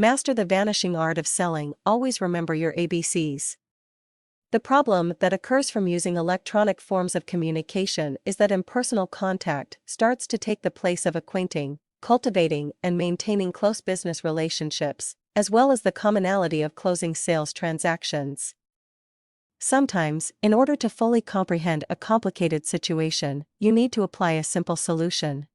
Master the vanishing art of selling. Always remember your ABCs. The problem that occurs from using electronic forms of communication is that impersonal contact starts to take the place of acquainting, cultivating, and maintaining close business relationships, as well as the commonality of closing sales transactions. Sometimes, in order to fully comprehend a complicated situation, you need to apply a simple solution.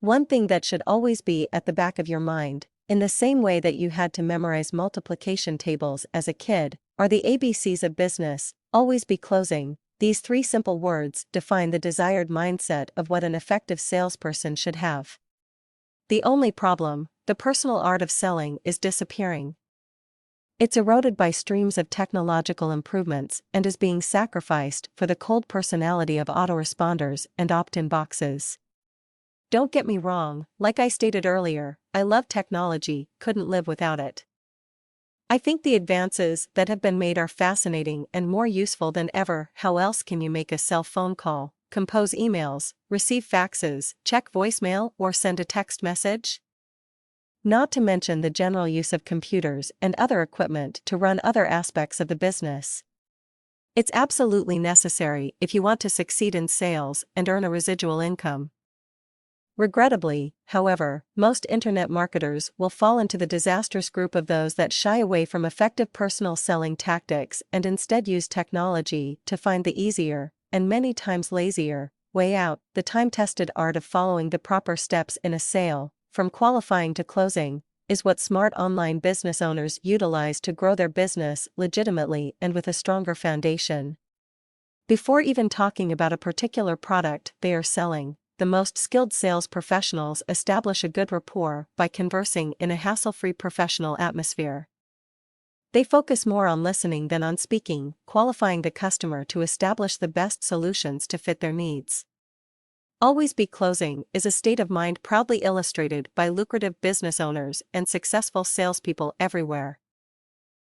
One thing that should always be at the back of your mind, in the same way that you had to memorize multiplication tables as a kid, are the ABCs of business. Always be closing. These three simple words define the desired mindset of what an effective salesperson should have. The only problem, the personal art of selling, is disappearing. It's eroded by streams of technological improvements and is being sacrificed for the cold personality of autoresponders and opt-in boxes. Don't get me wrong, like I stated earlier, I love technology, couldn't live without it. I think the advances that have been made are fascinating and more useful than ever. How else can you make a cell phone call, compose emails, receive faxes, check voicemail, or send a text message? Not to mention the general use of computers and other equipment to run other aspects of the business. It's absolutely necessary if you want to succeed in sales and earn a residual income. Regrettably, however, most internet marketers will fall into the disastrous group of those that shy away from effective personal selling tactics and instead use technology to find the easier, and many times lazier, way out. The time-tested art of following the proper steps in a sale, from qualifying to closing, is what smart online business owners utilize to grow their business legitimately and with a stronger foundation. Before even talking about a particular product they are selling, the most skilled sales professionals establish a good rapport by conversing in a hassle-free professional atmosphere. They focus more on listening than on speaking, qualifying the customer to establish the best solutions to fit their needs. Always be closing is a state of mind proudly illustrated by lucrative business owners and successful salespeople everywhere.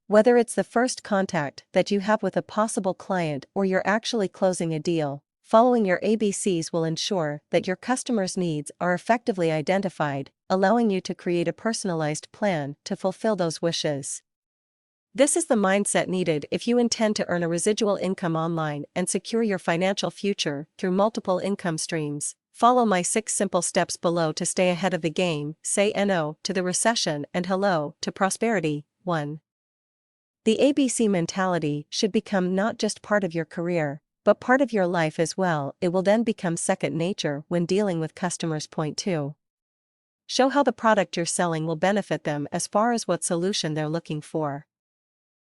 Whether it's the first contact that you have with a possible client or you're actually closing a deal, following your ABCs will ensure that your customers' needs are effectively identified, allowing you to create a personalized plan to fulfill those wishes. This is the mindset needed if you intend to earn a residual income online and secure your financial future through multiple income streams. Follow my 6 simple steps below to stay ahead of the game. Say no to the recession and hello to prosperity. 1. The ABC mentality should become not just part of your career, but part of your life as well. It will then become second nature when dealing with customers. Point 2. Show how the product you're selling will benefit them as far as what solution they're looking for.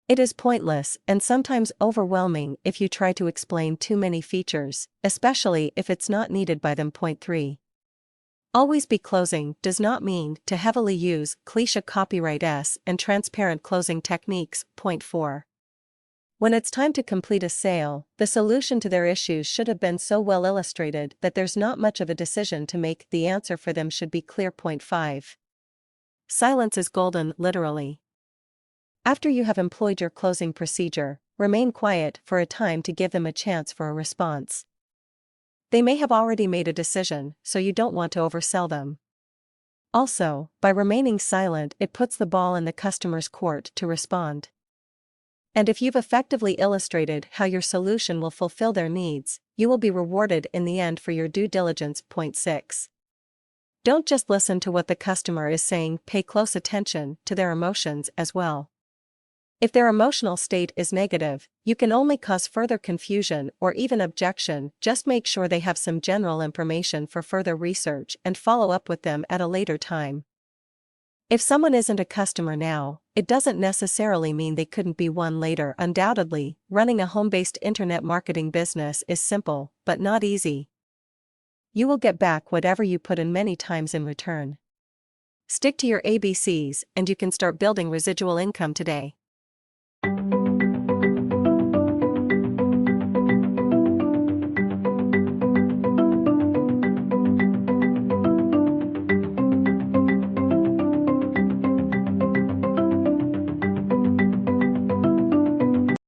It is pointless and sometimes overwhelming if you try to explain too many features, especially if it's not needed by them. Point 3. Always be closing does not mean to heavily use cliché copyright and transparent closing techniques. Point 4. When it's time to complete a sale, the solution to their issues should have been so well illustrated that there's not much of a decision to make. The answer for them should be clear. Point 5. Silence is golden, literally. After you have employed your closing procedure, remain quiet for a time to give them a chance for a response. They may have already made a decision, so you don't want to oversell them. Also, by remaining silent, it puts the ball in the customer's court to respond. And if you've effectively illustrated how your solution will fulfill their needs, you will be rewarded in the end for your due diligence. Point 6. Don't just listen to what the customer is saying, pay close attention to their emotions as well. If their emotional state is negative, you can only cause further confusion or even objection. Just make sure they have some general information for further research and follow up with them at a later time. If someone isn't a customer now, it doesn't necessarily mean they couldn't be one later. Undoubtedly, running a home-based internet marketing business is simple, but not easy. You will get back whatever you put in many times in return. Stick to your ABCs and you can start building residual income today.